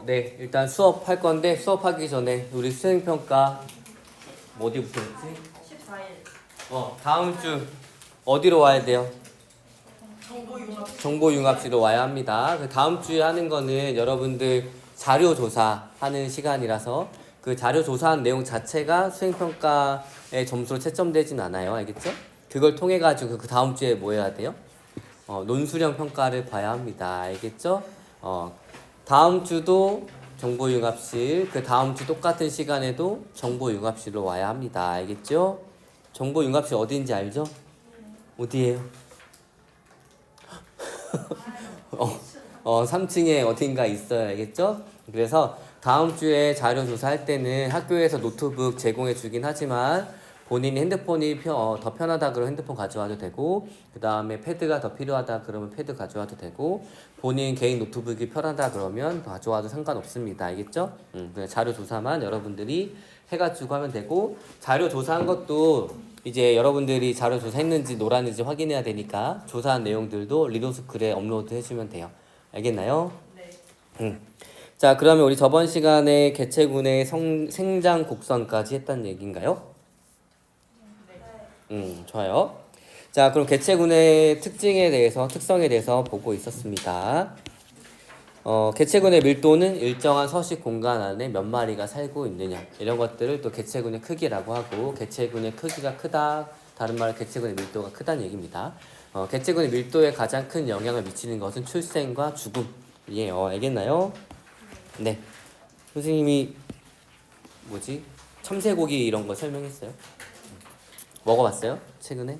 네. 일단 수업할 건데 수업하기 전에 우리 수행평가 어디부터 했지? 14일. 다음 주 어디로 와야 돼요? 정보융합. 정보융합실로 와야 합니다. 그 다음 주에 하는 거는 여러분들 자료 조사하는 시간이라서 그 자료 조사한 내용 자체가 수행평가의 점수로 채점되진 않아요. 알겠죠? 그걸 통해 가지고 그 다음 주에 뭐 해야 돼요? 논술형 평가를 봐야 합니다. 알겠죠? 다음 주도 정보융합실, 그 다음 주 똑같은 시간에도 정보융합실로 와야 합니다. 알겠죠? 정보융합실 어디인지 알죠? 어디예요? 3층에 어딘가 있어요. 알겠죠? 그래서 다음 주에 자료 조사할 때는 학교에서 노트북 제공해 주긴 하지만 본인이 핸드폰이 더 편하다 그러면 핸드폰 가져와도 되고, 그 다음에 패드가 더 필요하다 그러면 패드 가져와도 되고, 본인 개인 노트북이 편하다 그러면 가져와도 상관없습니다. 알겠죠? 그냥 자료 조사만 여러분들이 해가지고 하면 되고, 자료 조사한 것도 이제 여러분들이 자료 조사했는지 놀았는지 확인해야 되니까 조사한 내용들도 리더스클에 업로드 해주면 돼요. 알겠나요? 네. 자, 그러면 우리 저번 시간에 개체군의 생장 곡선까지 했다는 얘기인가요? 좋아요. 자, 그럼 개체군의 특성에 대해서 보고 있었습니다. 개체군의 밀도는 일정한 서식 공간 안에 몇 마리가 살고 있느냐, 이런 것들을 또 개체군의 크기라고 하고, 개체군의 크기가 크다, 다른 말로 개체군의 밀도가 크다는 얘기입니다. 개체군의 밀도에 가장 큰 영향을 미치는 것은 출생과 죽음이에요. 알겠나요? 네. 선생님이 참새고기 이런 거 설명했어요? 먹어봤어요? 최근에?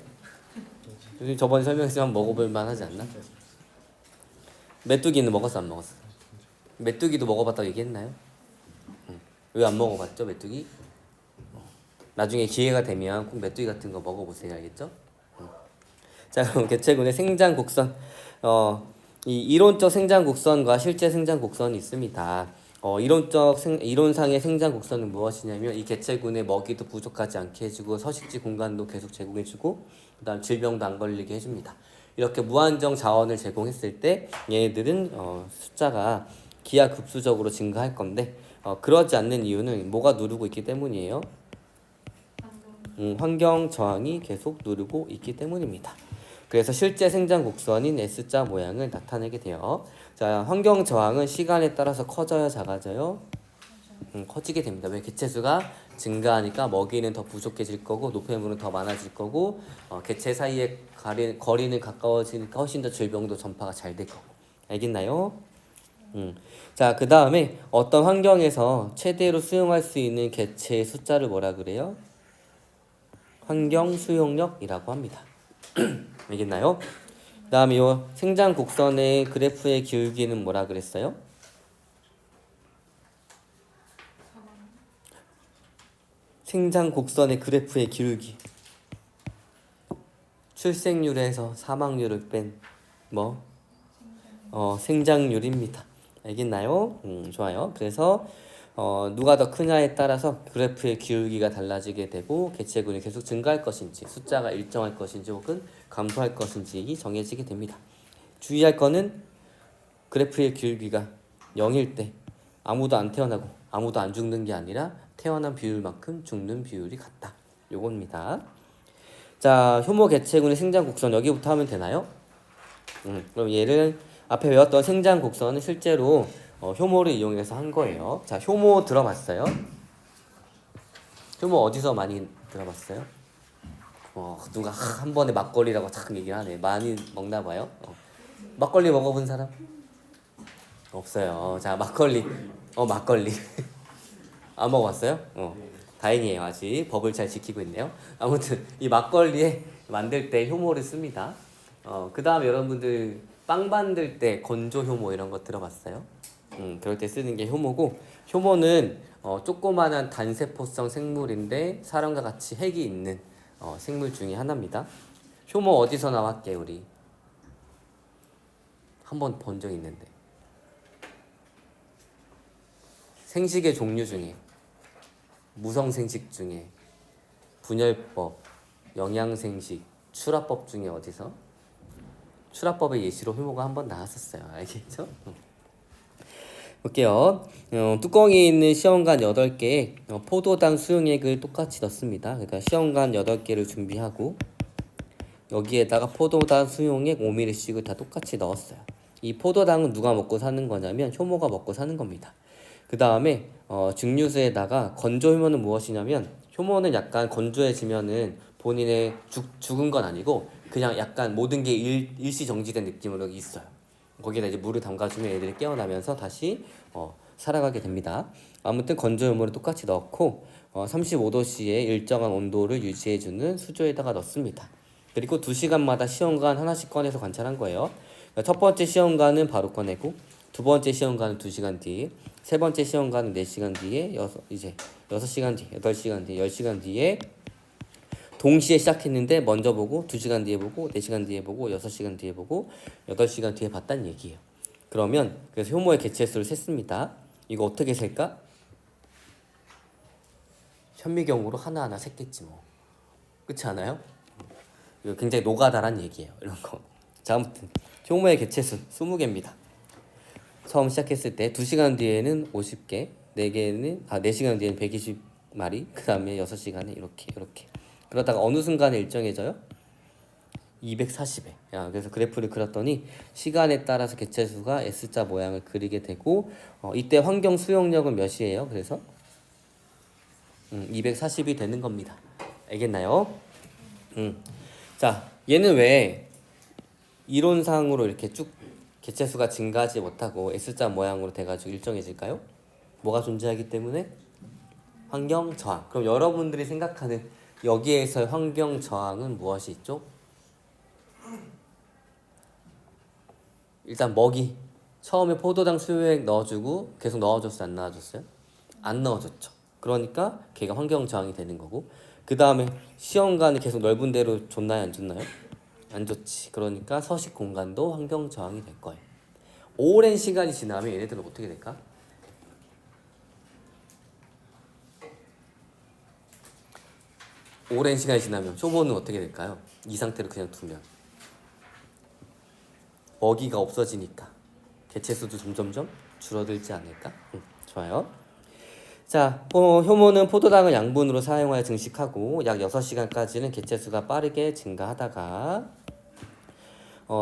선생님 저번에 설명했지만 먹어볼 만하지 않나? 메뚜기는 먹었어, 안 먹었어? 메뚜기도 먹어봤다고 얘기했나요? 왜 안 먹어봤죠, 메뚜기? 나중에 기회가 되면 꼭 메뚜기 같은 거 먹어보세요. 알겠죠? 자, 그럼 개체군의 생장 곡선. 이 이론적 생장 곡선과 실제 생장 곡선이 있습니다. 이론상의 생장 곡선은 무엇이냐면, 이 개체군의 먹이도 부족하지 않게 해주고 서식지 공간도 계속 제공해주고, 그다음 질병도 안 걸리게 해줍니다. 이렇게 무한정 자원을 제공했을 때 얘네들은 숫자가 기하급수적으로 증가할 건데, 그러지 않는 이유는 뭐가 누르고 있기 때문이에요? 환경 저항이 계속 누르고 있기 때문입니다. 그래서 실제 생장 곡선인 S자 모양을 나타내게 돼요. 자, 환경 저항은 시간에 따라서 커져요, 작아져요? 커지게 됩니다. 왜? 개체수가 증가하니까 먹이는 더 부족해질 거고, 노폐물은 더 많아질 거고, 개체 사이의 거리는 가까워지니까 훨씬 더 질병도 전파가 잘 될 거고. 알겠나요? 자, 그 다음에 어떤 환경에서 최대로 수용할 수 있는 개체의 숫자를 뭐라 그래요? 환경 수용력이라고 합니다. 알겠나요? 그 다음에 이 생장 곡선의 그래프의 기울기는 뭐라 그랬어요? 생장 곡선의 그래프의 기울기. 출생률에서 사망률을 뺀 생장률입니다. 알겠나요? 좋아요. 그래서 누가 더 크냐에 따라서 그래프의 기울기가 달라지게 되고, 개체군이 계속 증가할 것인지, 숫자가 일정할 것인지 혹은 감소할 것인지 정해지게 됩니다. 주의할 거는 그래프의 기울기가 0일 때 아무도 안 태어나고 아무도 안 죽는 게 아니라 태어난 비율만큼 죽는 비율이 같다. 요겁니다. 자, 효모 개체군의 생장 곡선 여기부터 하면 되나요? 그럼 얘를 앞에 외웠던 생장 곡선은 실제로 효모를 이용해서 한 거예요. 자, 효모 들어봤어요? 효모 어디서 많이 들어봤어요? 누가 한 번에 막걸리라고 탁 얘기를 하네. 많이 먹나 봐요. 막걸리 먹어본 사람? 없어요. 자, 막걸리. 안 먹어봤어요? 다행이에요. 아직 법을 잘 지키고 있네요. 아무튼 이 막걸리에 만들 때 효모를 씁니다. 그 다음에 여러분들 빵 만들 때 건조 효모 이런 거 들어봤어요? 그럴 때 쓰는 게 효모고, 효모는 조그만한 단세포성 생물인데 사람과 같이 핵이 있는 생물 중에 하나입니다. 효모 어디서 나왔게 우리? 한번 본 적 있는데. 생식의 종류 중에, 무성생식 중에, 분열법, 영양생식, 출하법 중에 어디서? 출하법의 예시로 효모가 한번 나왔었어요. 알겠죠? 볼게요. 뚜껑이 있는 시험관 8개에 포도당 수용액을 똑같이 넣습니다. 그러니까 시험관 8개를 준비하고 여기에다가 포도당 수용액 5ml씩을 다 똑같이 넣었어요. 이 포도당은 누가 먹고 사는 거냐면 효모가 먹고 사는 겁니다. 그 다음에 증류수에다가 건조 효모는 무엇이냐면 효모는 약간 건조해지면은 본인의 죽은 건 아니고 그냥 약간 모든 게 일시 정지된 느낌으로 있어요. 거기다 이제 물을 담가주면 애들이 깨어나면서 다시 살아가게 됩니다. 아무튼 건조 효모를 똑같이 넣고 35도씨의 일정한 온도를 유지해주는 수조에다가 넣습니다. 그리고 2시간마다 시험관 하나씩 꺼내서 관찰한 거예요. 첫 번째 시험관은 바로 꺼내고 두 번째 시험관은 2시간 뒤에 세 번째 시험관은 4시간 뒤에 이제 6시간 뒤에 8시간 뒤에 10시간 뒤에 동시에 시작했는데 먼저 보고 2시간 뒤에 보고 4시간 뒤에 보고 6시간 뒤에 보고 8시간 뒤에 봤다는 얘기예요. 그러면 그래서 효모의 개체수를 셌습니다. 이거 어떻게 셀까? 현미경으로 하나하나 셌겠지 뭐. 그렇지 않아요? 이거 굉장히 노가다란 얘기예요. 이런 거. 자, 아무튼 효모의 개체수 20개입니다. 처음 시작했을 때 2시간 뒤에는 50개, 4시간 뒤에는 120마리, 그 다음에 6시간에 이렇게. 그러다가 어느 순간에 일정해져요? 240회. 그래서 그래프를 그렸더니 시간에 따라서 개체수가 S자 모양을 그리게 되고 이때 환경 수용력은 몇이에요? 그래서 240이 되는 겁니다. 알겠나요? 자, 얘는 왜 이론상으로 이렇게 쭉 개체수가 증가하지 못하고 S자 모양으로 돼가지고 일정해질까요? 뭐가 존재하기 때문에? 환경 저항. 그럼 여러분들이 생각하는 여기에서의 환경 저항은 무엇이 있죠? 일단 먹이. 처음에 포도당 수용액 넣어주고 계속 넣어줬어요? 안 넣어줬어요? 안 넣어줬죠. 그러니까 걔가 환경 저항이 되는 거고 그 다음에 시험관을 계속 넓은 데로 줬나요? 안 줬나요? 안 좋지. 그러니까 서식 공간도 환경 저항이 될 거예요. 오랜 시간이 지나면 얘네들은 어떻게 될까? 오랜 시간이 지나면 효모는 어떻게 될까요? 이 상태로 그냥 두면 먹이가 없어지니까 개체수도 점점점 줄어들지 않을까? 좋아요. 자, 효모는 포도당을 양분으로 사용하여 증식하고 약 6시간까지는 개체수가 빠르게 증가하다가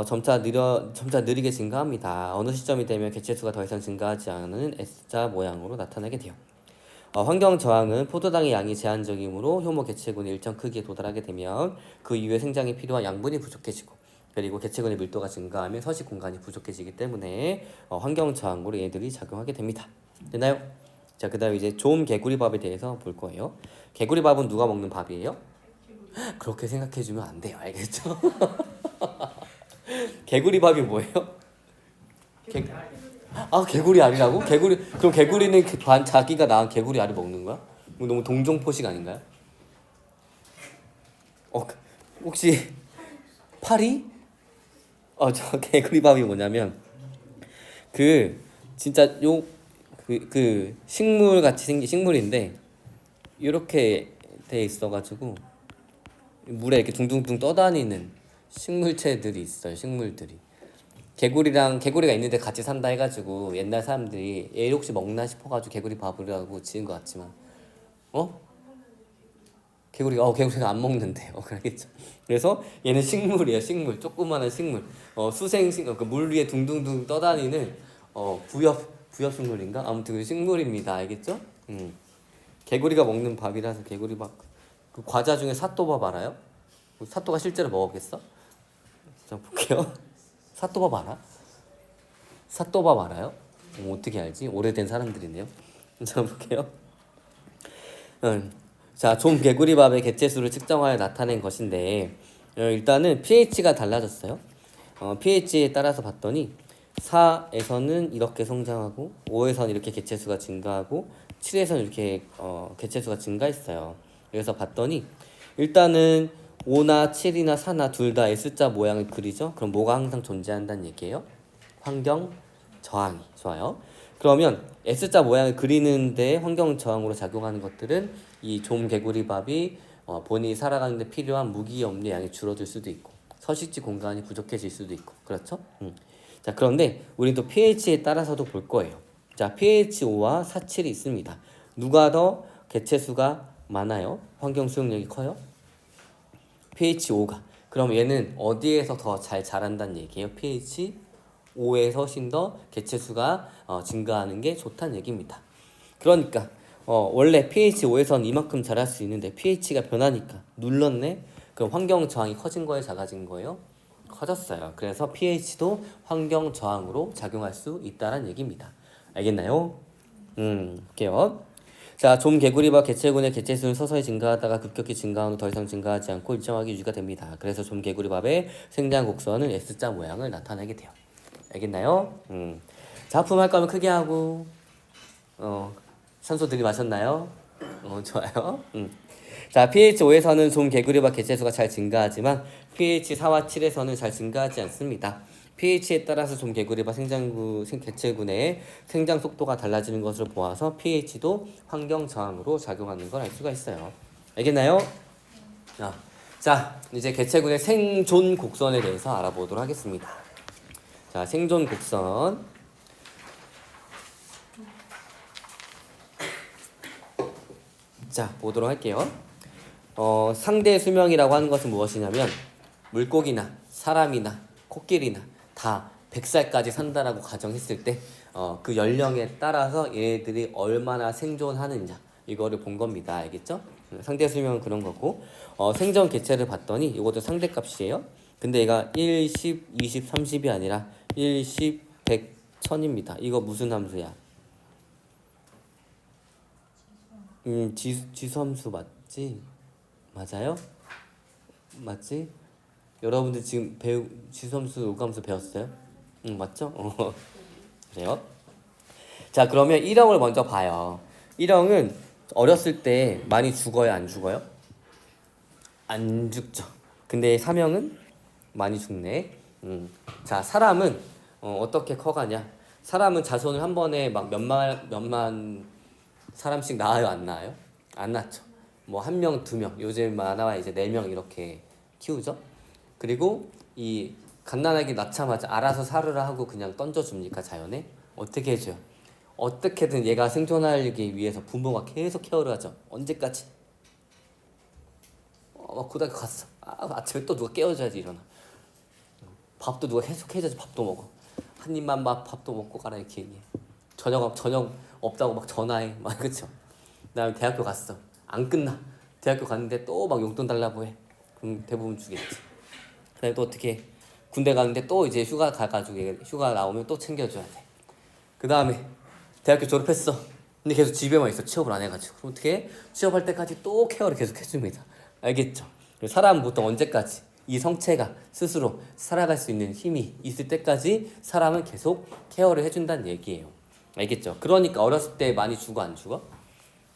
점차 느리게 증가합니다. 어느 시점이 되면 개체수가 더 이상 증가하지 않은 S자 모양으로 나타나게 돼요. 환경 저항은 포도당의 양이 제한적이므로 효모 개체군이 일정 크기에 도달하게 되면 그 이후에 생장에 필요한 양분이 부족해지고 그리고 개체군의 밀도가 증가하면 서식 공간이 부족해지기 때문에 환경 저항으로 얘들이 작용하게 됩니다. 됐나요? 자, 그 다음에 이제 좀 개구리밥에 대해서 볼 거예요. 개구리밥은 누가 먹는 밥이에요? 그렇게 생각해주면 안 돼요. 알겠죠? 개구리밥이 뭐예요? 개구리 알이라고? 그럼 개구리는 자기가 낳은 개구리 알을 먹는 거야? 너무 동종포식 아닌가요? 혹시 파리? 저 개구리밥이 뭐냐면 진짜 그 식물 같이 생긴 식물인데 이렇게 돼 있어가지고 물에 이렇게 둥둥둥 떠다니는 식물체들이 있어요. 식물들이 개구리가 있는데 같이 산다 해가지고 옛날 사람들이 얘 혹시 먹나 싶어가지고 개구리 밥이라고 지은 것 같지만 개구리가 안 먹는데요. 그러겠죠. 그래서 얘는 식물이에요. 식물, 조그마한 식물. 수생식물, 물 위에 둥둥둥 떠다니는 부엽식물인가? 아무튼 그 식물입니다. 알겠죠? 개구리가 먹는 밥이라서 개구리밥. 그 과자 중에 사또밥 알아요? 사또가 실제로 먹었겠어? 자, 볼게요. 사또밥 알아? 사또밥 알아요? 어떻게 알지? 오래된 사람들이네요. 자, 볼게요. 자, 좀 개구리밥의 개체수를 측정하여 나타낸 것인데 일단은 pH가 달라졌어요. pH에 따라서 봤더니 4에서는 이렇게 성장하고 5에서는 이렇게 개체수가 증가하고 7에서는 이렇게 개체수가 증가했어요. 그래서 봤더니 일단은 5나 7이나 4나 둘 다 S자 모양을 그리죠. 그럼 뭐가 항상 존재한다는 얘기예요? 환경 저항이. 좋아요. 그러면 S자 모양을 그리는데 환경 저항으로 작용하는 것들은 이 좀 개구리밥이 본인이 살아가는 데 필요한 무기 염료 양이 줄어들 수도 있고 서식지 공간이 부족해질 수도 있고 그렇죠? 자, 그런데 우리는 또 pH에 따라서도 볼 거예요. 자, pH5와 47이 있습니다. 누가 더 개체수가 많아요? 환경 수용력이 커요? pH5가. 그럼 얘는 어디에서 더 잘 자란다는 얘기예요? pH5에서 훨씬 더 개체수가 증가하는 게 좋다는 얘기입니다. 그러니까 원래 pH5에서는 이만큼 자랄 수 있는데 pH가 변하니까 눌렀네? 그럼 환경 저항이 커진 거예요? 작아진 거예요? 커졌어요. 그래서 pH도 환경 저항으로 작용할 수 있다는 얘기입니다. 알겠나요? 볼게요. 자, 좀 개구리와 개체군의 개체수는 서서히 증가하다가 급격히 증가한 후 더 이상 증가하지 않고 일정하게 유지가 됩니다. 그래서 좀 개구리밥의 생장 곡선은 S자 모양을 나타내게 돼요. 알겠나요? 작품할 거면 크게 하고 산소 들이마셨나요? 좋아요. 자, pH5에서는 좀 개구리밥 개체수가 잘 증가하지만 pH4와 7에서는 잘 증가하지 않습니다. pH에 따라서 좀 개구리밥 개체군의 생장 속도가 달라지는 것을 보아서 pH도 환경 저항으로 작용하는 걸 알 수가 있어요. 알겠나요? 자, 이제 개체군의 생존 곡선에 대해서 알아보도록 하겠습니다. 자, 생존 곡선. 자, 보도록 할게요. 상대 수명이라고 하는 것은 무엇이냐면 물고기나 사람이나 코끼리나 다 100살까지 산다라고 가정했을 때 그 연령에 따라서 얘네들이 얼마나 생존하느냐 이거를 본 겁니다. 알겠죠? 상대 수명은 그런 거고 생존 개체를 봤더니 이것도 상대값이에요. 근데 얘가 1, 10, 20, 30이 아니라 1, 10, 100, 1000입니다. 이거 무슨 함수야? 지수함수 맞지? 맞아요? 맞지? 여러분들 지금 지수함수 오감수 배웠어요? 맞죠? 그래요? 자, 그러면 1형을 먼저 봐요. 1형은 어렸을 때 많이 죽어요, 안 죽어요? 안 죽죠. 근데 3형은 많이 죽네. 자, 사람은 어떻게 커가냐? 사람은 자손을 한 번에 막 몇만 사람씩 낳아요, 안 낳아요? 안 낳죠. 뭐 1명, 2명, 요즘 많아야 이제 4명 이렇게 키우죠. 그리고 이 갓난아기 낳자마자 알아서 살으라 하고 그냥 던져줍니까, 자연에? 어떻게 해줘요? 어떻게든 얘가 생존하기 위해서 부모가 계속 케어를 하죠. 언제까지? 고등학교 갔어. 아침에 또 누가 깨워줘야지 일어나. 밥도 누가 계속 해줘야지 밥도 먹어. 한 입만 밥도 먹고 가라 이렇게 얘기해. 저녁 없다고 막 전화해. 막 그쵸? 그다음에 대학교 갔어. 안 끝나. 대학교 갔는데 또 막 용돈 달라고 해. 그럼 대부분 주겠지. 그다음에 또 어떻게 군대 가는데 또 이제 휴가 가가지고 휴가 나오면 또 챙겨줘야 돼. 그다음에 대학교 졸업했어. 근데 계속 집에만 있어. 취업을 안 해가지고. 그럼 어떻게 취업할 때까지 또 케어를 계속 해줍니다. 알겠죠? 사람은 보통 언제까지 이 성체가 스스로 살아갈 수 있는 힘이 있을 때까지 사람은 계속 케어를 해준다는 얘기예요. 알겠죠? 그러니까 어렸을 때 많이 죽어 안 죽어?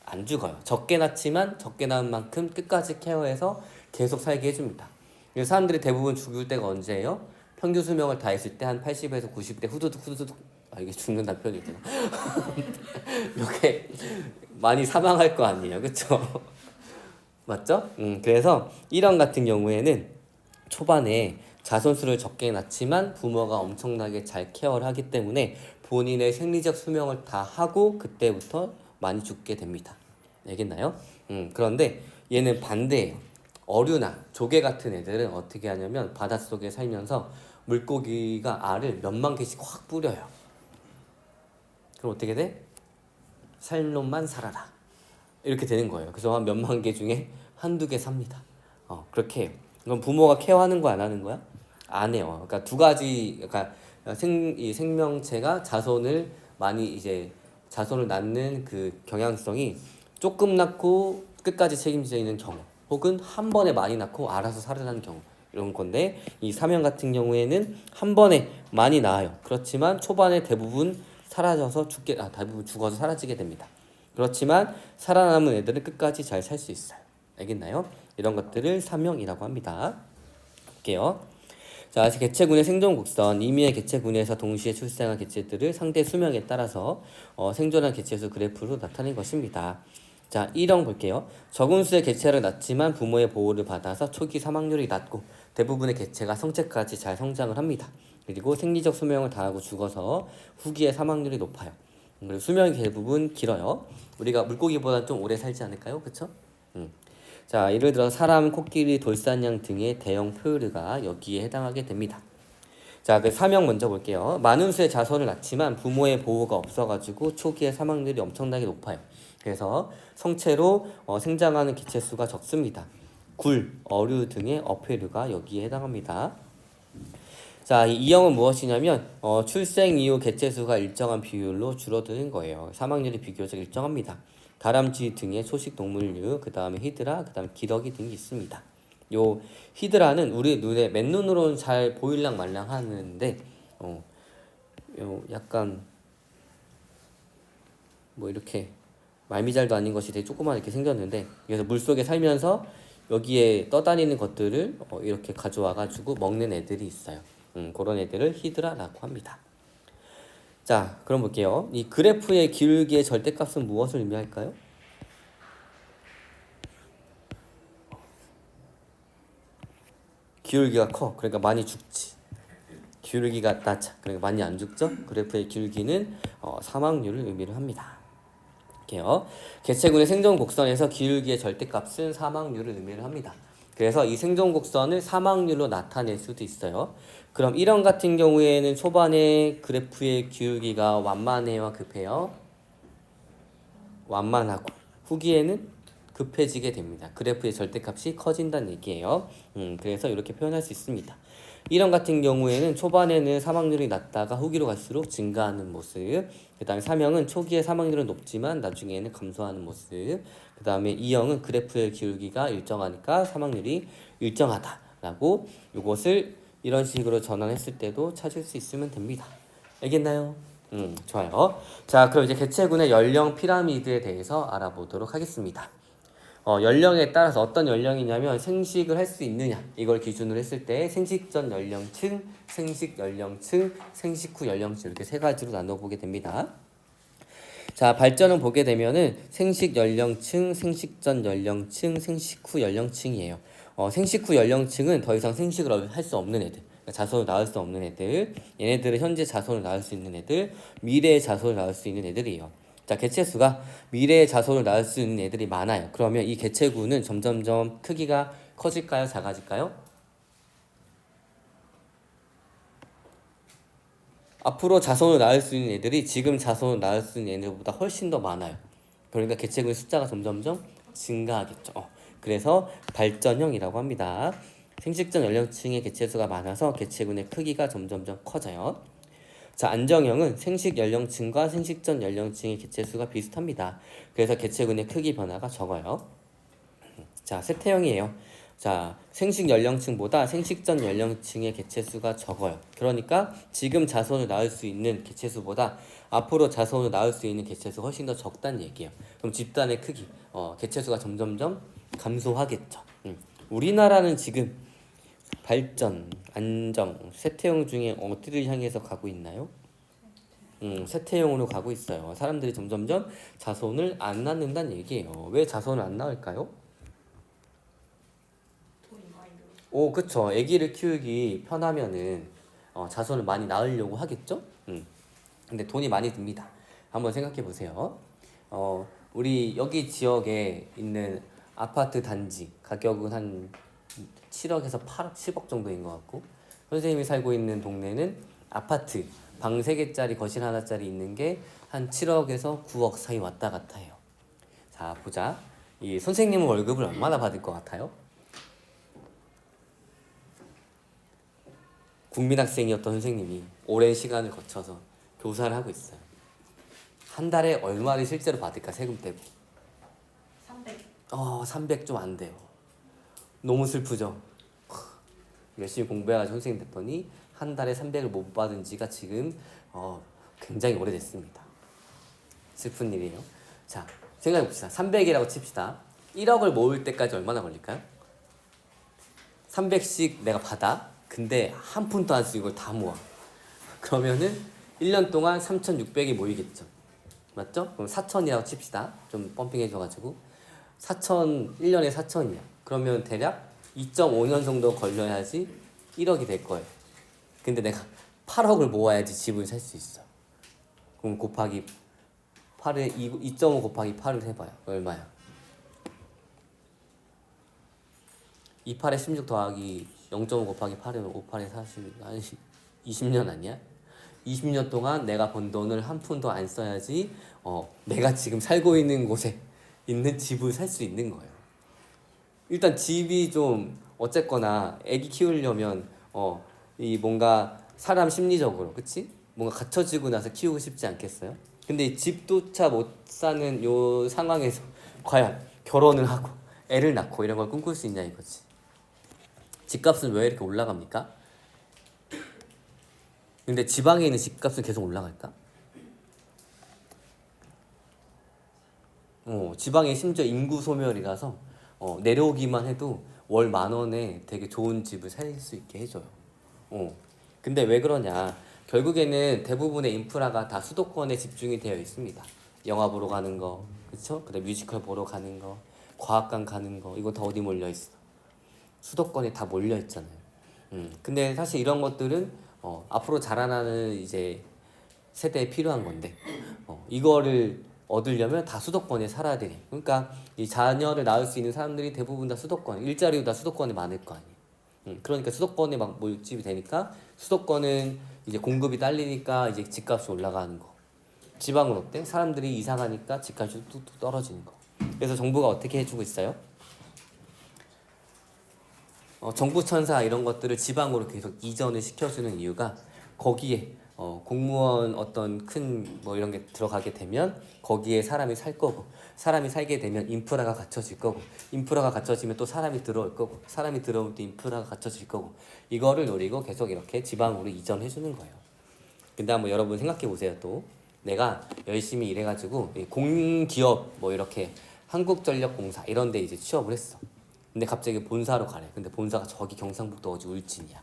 안 죽어요. 적게 낳지만 적게 낳은 만큼 끝까지 케어해서 계속 살게 해줍니다. 사람들이 대부분 죽을 때가 언제예요? 평균 수명을 다 했을 때 한 80에서 90대 후두둑 이게 죽는다는 표현이구나. 이렇게 많이 사망할 거 아니에요, 그렇죠? 맞죠? 그래서 이런 같은 경우에는 초반에 자손수를 적게 낳지만 부모가 엄청나게 잘 케어를 하기 때문에 본인의 생리적 수명을 다 하고 그때부터 많이 죽게 됩니다. 알겠나요? 그런데 얘는 반대예요. 어류나 조개 같은 애들은 어떻게 하냐면 바닷속에 살면서 물고기가 알을 몇만 개씩 확 뿌려요. 그럼 어떻게 돼? 살 놈만 살아라. 이렇게 되는 거예요. 그래서 한 몇만 개 중에 한두 개 삽니다. 그렇게 해요. 그럼 부모가 케어하는 거 안 하는 거야? 안 해요. 그러니까 두 가지, 그러니까 이 생명체가 자손을 많이 이제 자손을 낳는 그 경향성이 조금 낳고 끝까지 책임져 있는 경우, 혹은 한 번에 많이 낳고 알아서 살아나는 경우 이런 건데 이 사명 같은 경우에는 한 번에 많이 낳아요. 그렇지만 초반에 대부분 대부분 죽어서 사라지게 됩니다. 그렇지만 살아남은 애들은 끝까지 잘 살 수 있어요. 알겠나요? 이런 것들을 사명이라고 합니다. 볼게요. 자, 개체군의 생존 곡선. 이미의 개체군에서 동시에 출생한 개체들을 상대 수명에 따라서 생존한 개체수 그래프로 나타낸 것입니다. 자, 1형 볼게요. 적은 수의 개체를 낳지만 부모의 보호를 받아서 초기 사망률이 낮고 대부분의 개체가 성체까지 잘 성장을 합니다. 그리고 생리적 수명을 다하고 죽어서 후기에 사망률이 높아요. 그리고 수명이 대부분 길어요. 우리가 물고기보다 좀 오래 살지 않을까요? 그쵸? 자, 예를 들어 사람, 코끼리, 돌산양 등의 대형 포유류가 여기에 해당하게 됩니다. 자, 그 사명 먼저 볼게요. 많은 수의 자손을 낳지만 부모의 보호가 없어가지고 초기에 사망률이 엄청나게 높아요. 그래서 성체로 생장하는 개체 수가 적습니다. 굴, 어류 등의 어패류가 여기에 해당합니다. 자, 이 형은 무엇이냐면 출생 이후 개체 수가 일정한 비율로 줄어드는 거예요. 사망률이 비교적 일정합니다. 다람쥐 등의 초식 동물류, 그 다음에 히드라, 그 다음에 기러기 등이 있습니다. 요 히드라는 우리 눈에 맨눈으로는 잘 보일랑 말랑 하는데 요 약간 뭐 이렇게 말미잘도 아닌 것이 되게 조그맣게 생겼는데, 그래서 물속에 살면서 여기에 떠다니는 것들을 이렇게 가져와 가지고 먹는 애들이 있어요. 그런 애들을 히드라라고 합니다. 자, 그럼 볼게요. 이 그래프의 기울기의 절대값은 무엇을 의미할까요? 기울기가 커. 그러니까 많이 죽지. 기울기가 낮아. 그러니까 많이 안 죽죠? 그래프의 기울기는 사망률을 의미를 합니다. 볼게요. 개체군의 생존 곡선에서 기울기의 절대값은 사망률을 의미를 합니다. 그래서 이 생존 곡선을 사망률로 나타낼 수도 있어요. 그럼 1형 같은 경우에는 초반에 그래프의 기울기가 완만해요, 급해요? 완만하고 후기에는 급해지게 됩니다. 그래프의 절대값이 커진다는 얘기예요. 그래서 이렇게 표현할 수 있습니다. 1형 같은 경우에는 초반에는 사망률이 낮다가 후기로 갈수록 증가하는 모습. 그 다음에 3형은 초기에 사망률은 높지만 나중에는 감소하는 모습. 그 다음에 2형은 그래프의 기울기가 일정하니까 사망률이 일정하다라고, 이것을 이런 식으로 전환했을 때도 찾을 수 있으면 됩니다. 알겠나요? 좋아요. 자, 그럼 이제 개체군의 연령 피라미드에 대해서 알아보도록 하겠습니다. 연령에 따라서 어떤 연령이냐면 생식을 할 수 있느냐 이걸 기준으로 했을 때 생식 전 연령층, 생식 연령층, 생식 후 연령층 이렇게 세 가지로 나눠보게 됩니다. 자, 발전을 보게 되면은 생식 연령층, 생식 전 연령층, 생식 후 연령층이에요. 생식 후 연령층은 더 이상 생식을 할 수 없는 애들, 그러니까 자손을 낳을 수 없는 애들, 얘네들은 현재 자손을 낳을 수 있는 애들, 미래의 자손을 낳을 수 있는 애들이에요. 자, 개체수가 미래의 자손을 낳을 수 있는 애들이 많아요. 그러면 이 개체군은 점점점 크기가 커질까요? 작아질까요? 앞으로 자손을 낳을 수 있는 애들이 지금 자손을 낳을 수 있는 애들보다 훨씬 더 많아요. 그러니까 개체군의 숫자가 점점점 증가하겠죠. 그래서 발전형이라고 합니다. 생식전 연령층의 개체수가 많아서 개체군의 크기가 점점점 커져요. 자, 안정형은 생식 연령층과 생식 전 연령층의 개체수가 비슷합니다. 그래서 개체군의 크기 변화가 적어요. 자, 쇠퇴형이에요. 자, 생식 연령층보다 생식 전 연령층의 개체수가 적어요. 그러니까 지금 자손을 낳을 수 있는 개체수보다 앞으로 자손을 낳을 수 있는 개체수가 훨씬 더 적다는 얘기예요. 그럼 집단의 크기, 개체수가 점점점 감소하겠죠. 우리나라는 지금 발전, 안정, 쇠퇴형 중에 어디를 향해서 가고 있나요? 쇠퇴형으로 가고 있어요. 사람들이 점점점 자손을 안 낳는다는 얘기예요. 왜 자손을 안 낳을까요? 돈이 많이 들어. 오, 그쵸. 아기를 키우기 편하면은 자손을 많이 낳으려고 하겠죠? 근데 돈이 많이 듭니다. 한번 생각해 보세요. 우리 여기 지역에 있는 아파트 단지 가격은 한 7억에서 8억, 10억 정도인 것 같고, 선생님이 살고 있는 동네는 아파트 방 3개짜리 거실 하나짜리 있는 게 한 7억에서 9억 사이 왔다 갔다 해요. 자, 보자. 이 선생님은 월급을 얼마나 받을 것 같아요? 국민학생이었던 선생님이 오랜 시간을 거쳐서 교사를 하고 있어요. 한 달에 얼마를 실제로 받을까, 세금 떼고? 300. 300 좀 안 돼요. 너무 슬프죠? 열심히 공부해가지고 선생님 됐더니 한 달에 300을 못 받은 지가 지금 굉장히 오래됐습니다. 슬픈 일이에요. 자, 생각해봅시다. 300이라고 칩시다. 1억을 모을 때까지 얼마나 걸릴까요? 300씩 내가 받아. 근데 한 푼도 안 쓰고 이걸 다 모아. 그러면은 1년 동안 3,600이 모이겠죠. 맞죠? 그럼 4천이라고 칩시다. 좀 펌핑해줘가지고 1년에 4천이야. 그러면 대략 2.5년 정도 걸려야지 1억이 될 거예요. 근데 내가 8억을 모아야지 집을 살 수 있어. 그럼 곱하기 8에 2.5 곱하기 8을 해봐요. 얼마야? 28에 16 더하기 0.5 곱하기 8이면 5, 8에 40, 아니 20년 아니야? 20년 동안 내가 번 돈을 한 푼도 안 써야지 내가 지금 살고 있는 곳에 있는 집을 살 수 있는 거예요. 일단 집이 좀 어쨌거나 애기 키우려면 이 뭔가 사람 심리적으로 그치? 뭔가 갖춰지고 나서 키우고 싶지 않겠어요? 근데 이 집조차 못 사는 요 상황에서 과연 결혼을 하고 애를 낳고 이런 걸 꿈꿀 수 있냐 이거지. 집값은 왜 이렇게 올라갑니까? 근데 지방에 있는 집값은 계속 올라갈까? 지방에 심지어 인구 소멸이라서 내려오기만 해도 월 10,000원에 되게 좋은 집을 살 수 있게 해줘요. 근데 왜 그러냐? 결국에는 대부분의 인프라가 다 수도권에 집중이 되어 있습니다. 영화 보러 가는 거, 그쵸? 그다음 뮤지컬 보러 가는 거, 과학관 가는 거, 이거 다 어디 몰려 있어? 수도권에 다 몰려 있잖아요. 근데 사실 이런 것들은 앞으로 자라나는 이제 세대에 필요한 건데 이거를 얻으려면 다 수도권에 살아야 되니. 그러니까 이 자녀를 낳을 수 있는 사람들이 대부분 다 수도권, 일자리도 다 수도권에 많을 거 아니에요. 그러니까 수도권에 막 몰집이 되니까 수도권은 이제 공급이 딸리니까 이제 집값이 올라가는 거. 지방은 어때? 사람들이 이사 가니까 집값이 뚝뚝 떨어지는 거. 그래서 정부가 어떻게 해주고 있어요? 정부 천사 이런 것들을 지방으로 계속 이전을 시켜주는 이유가 거기에 공무원 어떤 큰 뭐 이런 게 들어가게 되면 거기에 사람이 살 거고 사람이 살게 되면 인프라가 갖춰질 거고 인프라가 갖춰지면 또 사람이 들어올 거고 사람이 들어올 때 인프라가 갖춰질 거고 이거를 노리고 계속 이렇게 지방으로 이전해 주는 거예요. 근데 한번 여러분 생각해 보세요. 또 내가 열심히 일해가지고 공기업 뭐 이렇게 한국전력공사 이런 데 이제 취업을 했어. 근데 갑자기 본사로 가래. 근데 본사가 저기 경상북도 어디 울진이야.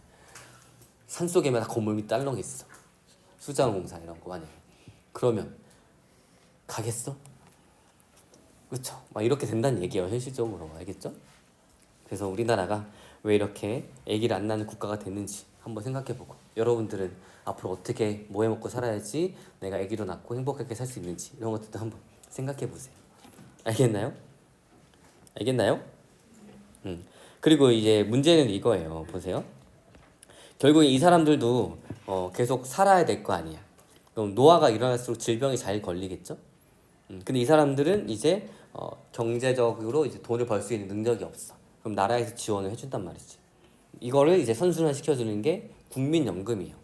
산속에만 다 건물이 딸렁 있어. 수자원공사 이런 거 만약에. 그러면 가겠어? 그쵸? 막 이렇게 된다는 얘기예요. 현실적으로. 알겠죠? 그래서 우리나라가 왜 이렇게 아기를 안 낳는 국가가 됐는지 한번 생각해보고 여러분들은 앞으로 어떻게 뭐 해먹고 살아야지 내가 아기도 낳고 행복하게 살 수 있는지 이런 것들도 한번 생각해보세요. 알겠나요? 알겠나요? 그리고 이제 문제는 이거예요. 보세요. 결국에 이 사람들도 계속 살아야 될 거 아니야. 그럼 노화가 일어날수록 질병이 잘 걸리겠죠? 근데 이 사람들은 이제 경제적으로 이제 돈을 벌 수 있는 능력이 없어. 그럼 나라에서 지원을 해준단 말이지. 이거를 이제 선순환 시켜주는 게 국민연금이에요.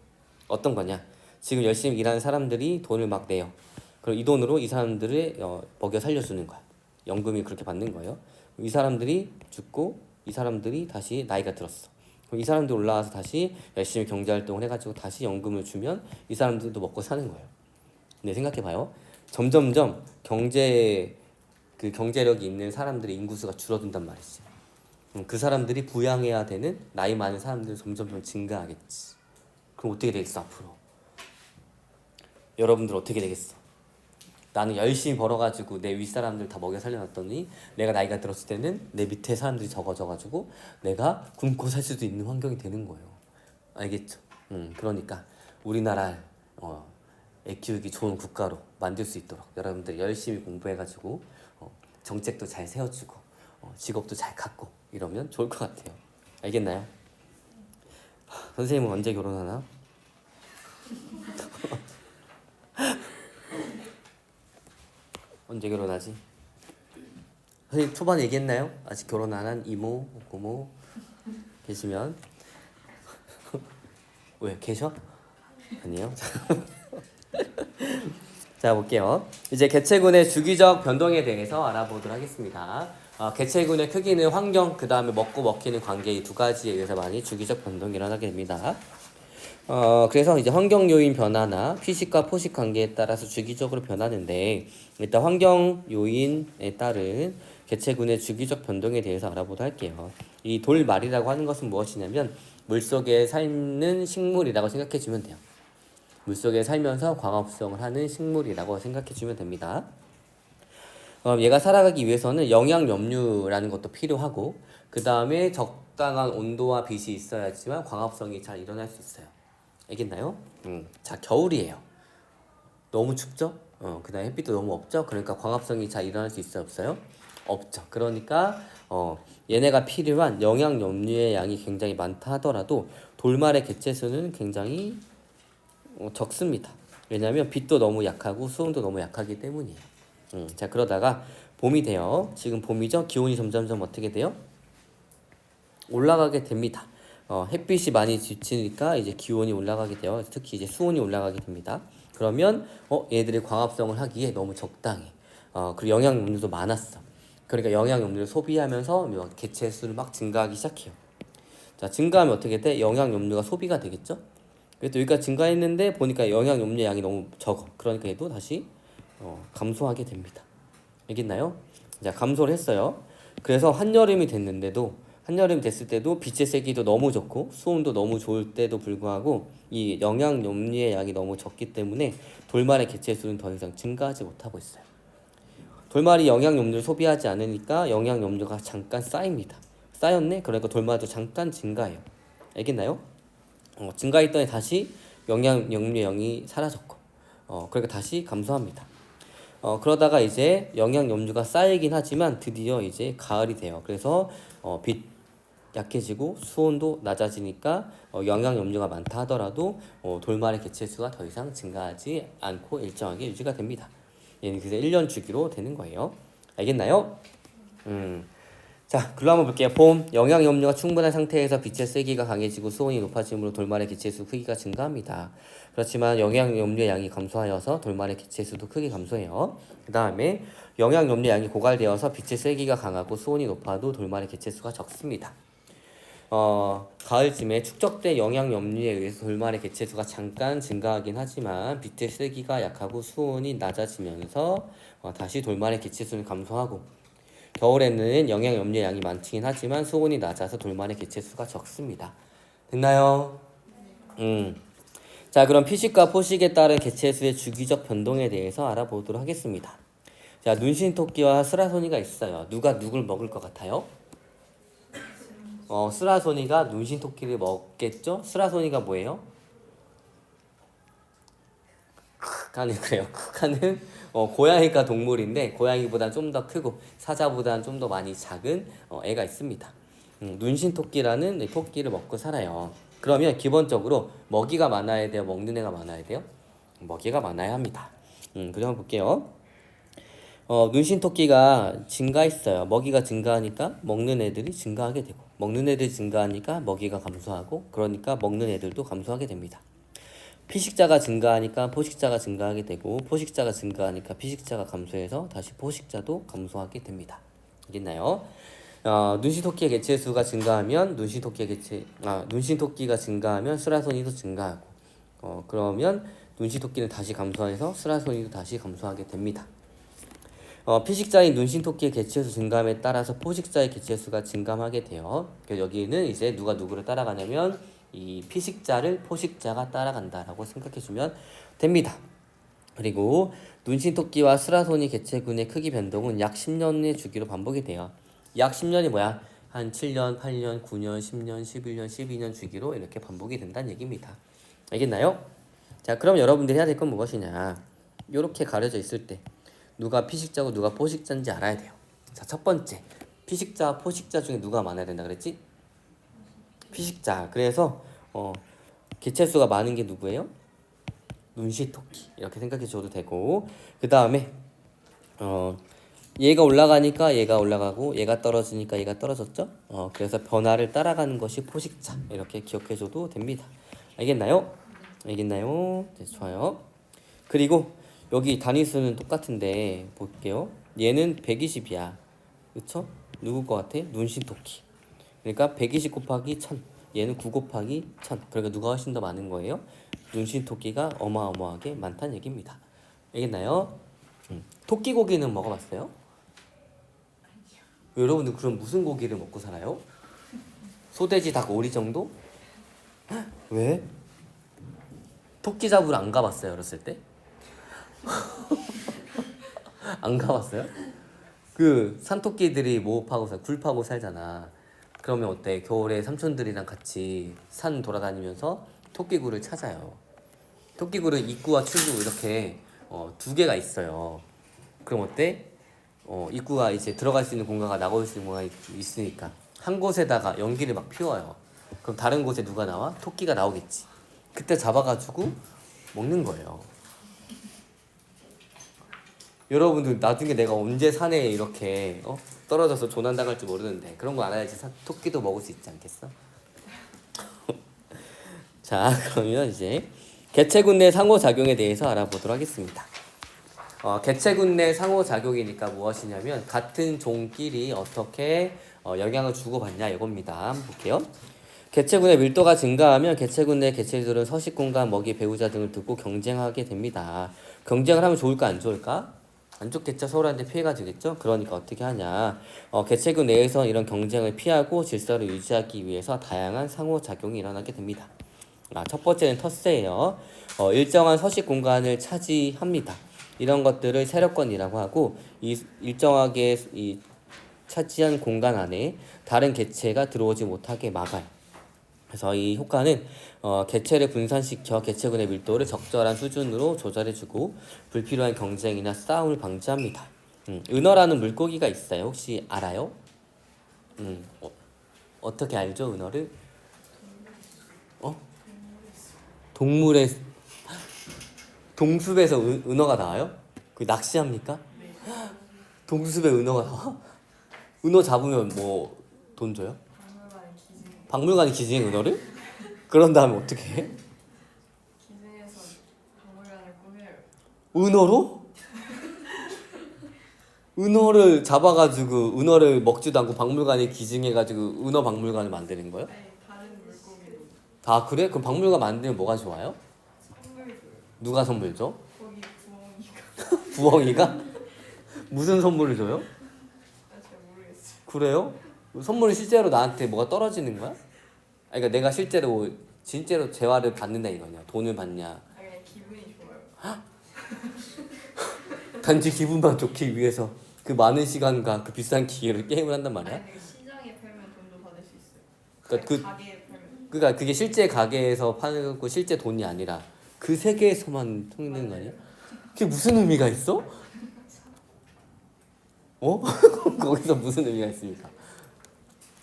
어떤 거냐? 지금 열심히 일하는 사람들이 돈을 막 내요. 그럼 이 돈으로 이 사람들을 먹여 살려주는 거야. 연금이 그렇게 받는 거예요. 이 사람들이 죽고 이 사람들이 다시 나이가 들었어. 그럼 이 사람들 올라와서 다시 열심히 경제활동을 해가지고 다시 연금을 주면 이 사람들도 먹고 사는 거예요. 근데 생각해봐요. 점점점 경제력이 있는 사람들의 인구수가 줄어든단 말이지. 그 사람들이 부양해야 되는 나이 많은 사람들이 점점점 증가하겠지. 그럼 어떻게 되겠어 앞으로? 여러분들 어떻게 되겠어? 나는 열심히 벌어가지고 내 윗사람들 다 먹여 살려놨더니 내가 나이가 들었을 때는 내 밑에 사람들이 적어져가지고 내가 굶고 살 수도 있는 환경이 되는 거예요. 알겠죠? 그러니까 우리나라 애 키우기 좋은 국가로 만들 수 있도록 여러분들 열심히 공부해가지고 정책도 잘 세워주고 직업도 잘 갖고 이러면 좋을 것 같아요. 알겠나요? 선생님은 언제 결혼하나? 언제 결혼하지? 선생님 초반에 얘기했나요? 아직 결혼 안 한 이모, 고모 계시면 왜 계셔? 아니요. 자 볼게요. 이제 개체군의 주기적 변동에 대해서 알아보도록 하겠습니다. 개체군의 크기는 환경, 그 다음에 먹고 먹히는 관계 이 두 가지에 의해서 많이 주기적 변동이 일어나게 됩니다. 그래서 이제 환경 요인 변화나 피식과 포식 관계에 따라서 주기적으로 변하는데 일단 환경 요인에 따른 개체군의 주기적 변동에 대해서 알아보도록 할게요. 이 돌말이라고 하는 것은 무엇이냐면 물속에 사는 식물이라고 생각해 주면 돼요. 물속에 살면서 광합성을 하는 식물이라고 생각해 주면 됩니다. 얘가 살아가기 위해서는 영양 염류라는 것도 필요하고 그 다음에 적당한 온도와 빛이 있어야지만 광합성이 잘 일어날 수 있어요. 알겠나요? 자 겨울이에요. 너무 춥죠? 그다음에 햇빛도 너무 없죠. 그러니까 광합성이 잘 일어날 수 있어요, 없어요? 없죠. 그러니까 얘네가 필요한 영양 염류의 양이 굉장히 많다 하더라도 돌말의 개체수는 굉장히 적습니다. 왜냐하면 빛도 너무 약하고 수온도 너무 약하기 때문이에요. 자, 그러다가 봄이 돼요. 지금 봄이죠. 기온이 점점점 어떻게 돼요? 올라가게 됩니다. 햇빛이 많이 지치니까 이제 기온이 올라가게 돼요. 특히 이제 수온이 올라가게 됩니다. 그러면 얘들이 광합성을 하기에 너무 적당해. 그리고 영양 염류도 많았어. 그러니까 영양 염류를 소비하면서 개체 수를 막 증가하기 시작해요. 자, 증가하면 어떻게 돼? 영양 염류가 소비가 되겠죠? 그래도 여기까지 증가했는데 보니까 영양 염류 양이 너무 적어. 그러니까 얘도 다시 감소하게 됩니다. 알겠나요? 자, 감소를 했어요. 그래서 한여름이 됐는데도 한여름이 됐을 때도 빛의 세기도 너무 좋고 수온도 너무 좋을 때도 불구하고 이 영양 염류의 양이 너무 적기 때문에 돌말의 개체 수는 더 이상 증가하지 못하고 있어요. 돌말이 영양 염류를 소비하지 않으니까 영양 염류가 잠깐 쌓입니다. 쌓였네? 그러니까 돌말도 잠깐 증가해요. 알겠나요? 증가했더니 다시 영양 염류의 양이 사라졌고 그러니까 다시 감소합니다. 그러다가 이제 영양 염류가 쌓이긴 하지만 드디어 이제 가을이 돼요. 그래서 빛 약해지고 수온도 낮아지니까 영양 염류가 많다 하더라도 돌말의 개체수가 더 이상 증가하지 않고 일정하게 유지가 됩니다. 얘는 그래서 1년 주기로 되는 거예요. 알겠나요? 자, 글로 한번 볼게요. 봄, 영양 염류가 충분한 상태에서 빛의 세기가 강해지고 수온이 높아짐으로 돌말의 개체수 크기가 증가합니다. 그렇지만 영양 염류의 양이 감소하여서 돌말의 개체수도 크게 감소해요. 그 다음에 영양 염류의 양이 고갈되어서 빛의 세기가 강하고 수온이 높아도 돌말의 개체수가 적습니다. 가을쯤에 축적된 영양 염류에 의해서 돌말의 개체수가 잠깐 증가하긴 하지만 빛의 세기가 약하고 수온이 낮아지면서 다시 돌말의 개체수는 감소하고 겨울에는 영양 염류의 양이 많긴 하지만 수온이 낮아서 돌말의 개체수가 적습니다. 됐나요? 자, 그럼 피식과 포식에 따른 개체수의 주기적 변동에 대해서 알아보도록 하겠습니다. 자, 눈신토끼와 스라소니가 있어요. 누가 누굴 먹을 것 같아요? 스라소니가 눈신토끼를 먹겠죠? 스라소니가 뭐예요? 하는 그래요. 하는 고양이과 동물인데 고양이보다 좀 더 크고 사자보다는 좀 더 많이 작은 애가 있습니다. 눈신토끼라는 토끼를 먹고 살아요. 그러면 기본적으로 먹이가 많아야 돼요? 먹는 애가 많아야 돼요? 먹이가 많아야 합니다. 그럼 한번 볼게요. 눈신토끼가 증가했어요. 먹이가 증가하니까 먹는 애들이 증가하게 되고 먹는 애들이 증가하니까 먹이가 감소하고 그러니까 먹는 애들도 감소하게 됩니다. 피식자가 증가하니까 포식자가 증가하게 되고 포식자가 증가하니까 피식자가 감소해서 다시 포식자도 감소하게 됩니다. 알겠나요? 눈신토끼의 개체수가 증가하면 눈신토끼가 증가하면 스라소니도 증가하고 그러면 눈신토끼는 다시 감소해서 스라소니도 다시 감소하게 됩니다. 피식자인 눈신토끼의 개체수 증감에 따라서 포식자의 개체수가 증감하게 돼요. 그래서 여기는 이제 누가 누구를 따라가냐면 이 피식자를 포식자가 따라간다라고 생각해주면 됩니다. 그리고 눈신토끼와 스라소니 개체군의 크기 변동은 약 10년의 주기로 반복이 돼요. 약 10년이 뭐야? 한 7년, 8년, 9년, 10년, 11년, 12년 주기로 이렇게 반복이 된다는 얘기입니다. 알겠나요? 자, 그럼 여러분들이 해야 될 건 무엇이냐? 이렇게 가려져 있을 때 누가 피식자고 누가 포식자인지 알아야 돼요. 자, 첫 번째, 피식자, 포식자 중에 누가 많아야 된다 그랬지? 피식자. 그래서 개체수가 많은 게 누구예요? 눈신토끼. 이렇게 생각해 줘도 되고 그 다음에 얘가 올라가니까 얘가 올라가고 얘가 떨어지니까 얘가 떨어졌죠? 그래서 변화를 따라가는 것이 포식자. 이렇게 기억해 줘도 됩니다. 알겠나요? 알겠나요? 네, 좋아요. 그리고 여기 단위수는 똑같은데 볼게요. 얘는 120이야. 그쵸? 누구 것 같아? 눈신토끼. 그러니까 120 곱하기 1000. 얘는 9 곱하기 1000. 그러니까 누가 훨씬 더 많은 거예요? 눈신토끼가 어마어마하게 많다는 얘기입니다. 알겠나요? 토끼 고기는 먹어봤어요? 여러분들 그럼 무슨 고기를 먹고 살아요? 소돼지, 닭, 오리 정도? 왜? 토끼 잡으러 안 가봤어요, 어렸을 때? 안 가봤어요? 그 산토끼들이 뭐 파고 굴 파고 살잖아. 그러면 어때? 겨울에 삼촌들이랑 같이 산 돌아다니면서 토끼굴을 찾아요. 토끼굴은 입구와 출구 이렇게 두 개가 있어요. 그럼 어때? 입구가 이제 들어갈 수 있는 공간과 나올 수 있는 공간이 있으니까 한 곳에다가 연기를 막 피워요. 그럼 다른 곳에 누가 나와? 토끼가 나오겠지. 그때 잡아가지고 먹는 거예요. 여러분들 나중에 내가 언제 산에 이렇게 떨어져서 조난당할지 모르는데 그런 거 알아야지 토끼도 먹을 수 있지 않겠어? 자, 그러면 이제 개체군 내 상호작용에 대해서 알아보도록 하겠습니다. 개체군 내 상호작용이니까 무엇이냐면 같은 종끼리 어떻게 영향을 주고받냐 이겁니다. 한번 볼게요. 개체군의 밀도가 증가하면 개체군 내 개체들은 서식 공간, 먹이, 배우자 등을 두고 경쟁하게 됩니다. 경쟁을 하면 좋을까 안 좋을까? 안 좋겠죠. 서로한테 피해가 되겠죠. 그러니까 어떻게 하냐. 개체군 내에서 이런 경쟁을 피하고 질서를 유지하기 위해서 다양한 상호작용이 일어나게 됩니다. 첫 번째는 텃세예요. 일정한 서식 공간을 차지합니다. 이런 것들을 세력권이라고 하고 이 일정하게 이 차지한 공간 안에 다른 개체가 들어오지 못하게 막아요. 그래서 이 효과는 개체를 분산시켜 개체군의 밀도를 적절한 수준으로 조절해주고 불필요한 경쟁이나 싸움을 방지합니다. 은어라는 물고기가 있어요. 혹시 알아요? 어떻게 알죠, 은어를? 동물의 동숲에서 은어가 나와요? 그 낚시합니까? 동숲에 은어가 나와? 은어 잡으면 뭐 돈 줘요? 박물관에 기증해 은어를? 그런 다음에 어떻게 해? 기증해서 박물관을 꾸며요. 은어로? 은어를 잡아가지고 은어를 먹지도 않고 박물관에 기증해가지고 은어 박물관을 만드는 거예요? 아니 다른 물고기로 다 그래? 그럼 박물관 만들면 뭐가 좋아요? 선물 줘요. 누가 선물 줘? 거기 부엉이가. 부엉이가? 무슨 선물을 줘요? 잘 모르겠어요. 그래요? 선물이 실제로 나한테 뭐가 떨어지는 거야? 그러니까 내가 실제로 진짜로 재화를 받는다 이거냐? 돈을 받냐? 그냥 기분이 좋아요. 단지 기분만 좋기 위해서 그 많은 시간과 그 비싼 기계로 게임을 한단 말이야? 아니 시장에 팔면 돈도 받을 수 있어요. 그러니까 가게에 팔면. 그러니까 그게 실제 가게에서 파는 거 실제 돈이 아니라 그 세계에서만 통하는 거 아니야? 그게 무슨 의미가 있어? 거기서 무슨 의미가 있습니까?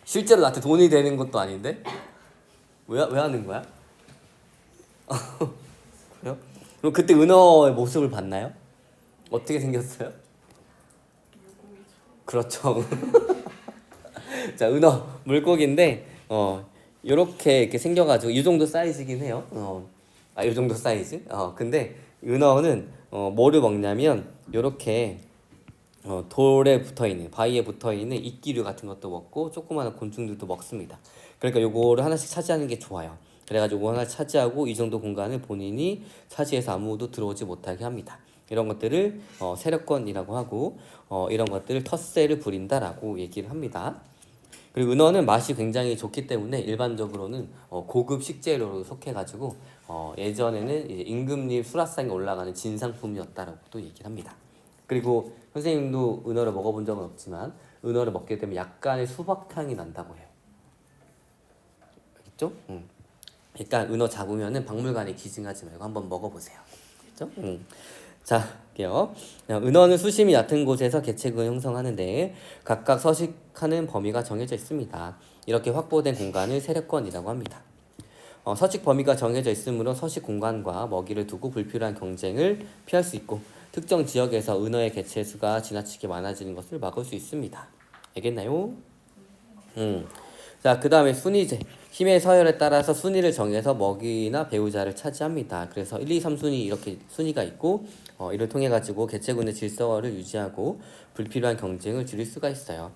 실제로 나한테 돈이 되는 것도 아닌데 왜 하는 거야? 그래요? 그럼 그때 은어의 모습을 봤나요? 어떻게 생겼어요? 그렇죠. 자, 은어 물고기인데 요렇게 이렇게 생겨가지고 이 정도 사이즈긴 해요. 이 정도 사이즈. 근데 은어는 뭐를 먹냐면 요렇게 돌에 붙어있는 바위에 붙어있는 이끼류 같은 것도 먹고 조그마한 곤충들도 먹습니다. 그러니까 요거를 하나씩 차지하는 게 좋아요. 그래가지고 요거 하나 차지하고 이 정도 공간을 본인이 차지해서 아무도 들어오지 못하게 합니다. 이런 것들을 세력권이라고 하고 이런 것들을 텃세를 부린다라고 얘기를 합니다. 그리고 은어는 맛이 굉장히 좋기 때문에 일반적으로는 고급 식재료로 속해가지고 예전에는 이제 임금님 수라상에 올라가는 진상품이었다라고 또 얘기를 합니다. 그리고 선생님도 은어를 먹어본 적은 없지만 은어를 먹게 되면 약간의 수박향이 난다고 해요. 알겠죠? 일단 은어 잡으면은 박물관에 기증하지 말고 한번 먹어보세요. 알겠죠? 자, 볼게요. 은어는 수심이 얕은 곳에서 개체군을 형성하는데 각각 서식하는 범위가 정해져 있습니다. 이렇게 확보된 공간을 세력권이라고 합니다. 서식 범위가 정해져 있으므로 서식 공간과 먹이를 두고 불필요한 경쟁을 피할 수 있고 특정 지역에서 은어의 개체 수가 지나치게 많아지는 것을 막을 수 있습니다. 알겠나요? 자, 그 다음에 순위제. 힘의 서열에 따라서 순위를 정해서 먹이나 배우자를 차지합니다. 그래서 1, 2, 3순위 이렇게 순위가 있고 이를 통해 가지고 개체군의 질서를 유지하고 불필요한 경쟁을 줄일 수가 있어요.